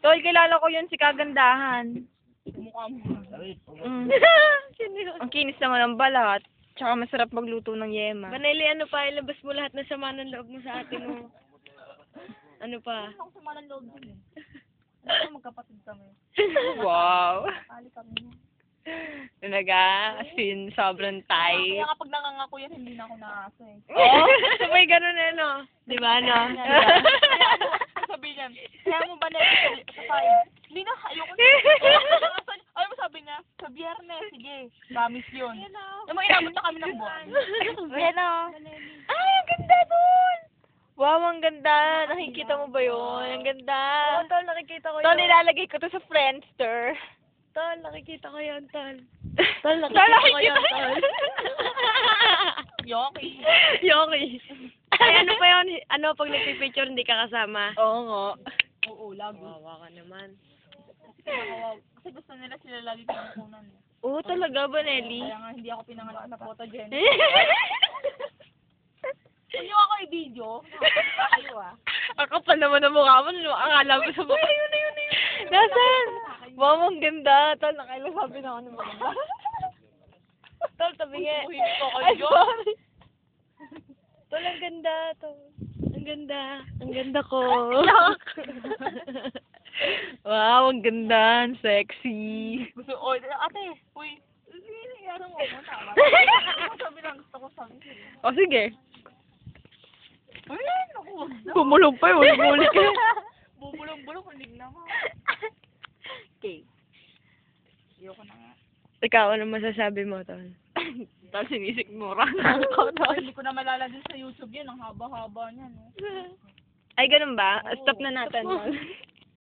Tol, kilala ko yun si Kagandahan. Mukha mo. Mm. Ang kinis naman ng balat. Tsaka masarap magluto ng yema. Maneli, ano pa, ilabas mo lahat ng sama ng loob mo sa atin mo. Ano pa? Ako sama ng loob din eh. Magkapatid kami. Wow. Kali kami. Talaga, as in, sobrang Thai. Kaya kapag nangangako yan, hindi na ako nakasa eh. Oo, sabay ganun eh, no? Di ba, no? Sabi niya, kaya mo ba na sa tayo? Hindi na, ayoko na. Ano mo sabi niya? Sa biyernes, sige. Promise yun. Naman inabot na kami ng buwan. Ayan o. Ay, ang ganda dun! Wow, ang ganda. Nakikita mo ba yun? Ang ganda. Oo, tol, nakikita ko Tol, yun. nilalagay ko to sa Friendster. Tol, nakikita ko yun, tol. Tol, Tol, nakikita ko nakikita yun, tol. Yoki. Yoki. Ay, ano pa yun? Ano, pag nagpipicture, hindi ka kasama? Oo nga. Oo, lagi. Wawa ka naman. Kasi gusto nila sila lagi pinangkunan eh. Oo, talaga ba, Nelly? Kaya nga hindi ako pinanganak na photogenic. Kung nyo ako i-video, kayo ah. Ang kapal naman ang mukha mo. Akala mo sa mukha. Yun. Nasaan? Wow, ang ganda. Tol, nakailang sabi na ako ng maganda. Tol, tabi nga. Ko Ay, kayo. sorry. Tol, ang ganda, tol. Ang ganda. Ang ganda ko. Wow, ang ganda. Ang sexy. Gusto, ate, uy, nangyari mo mo, tama. Sabi lang, gusto ko sabi sa'yo. O, sige. Ay, naku, wag na. Bumulong pa yun. Bumuli ka. Bubulong-bulong, hindi naman. Okay. Ayoko na nga. Ikaw, ano masasabi mo, Tol? Tol, sinisikmura na ako, Tol. Hindi ko na malalagay sa YouTube yan, ang haba-haba niya, no? Ay, ganun ba? Oo. Stop na natin, Tol.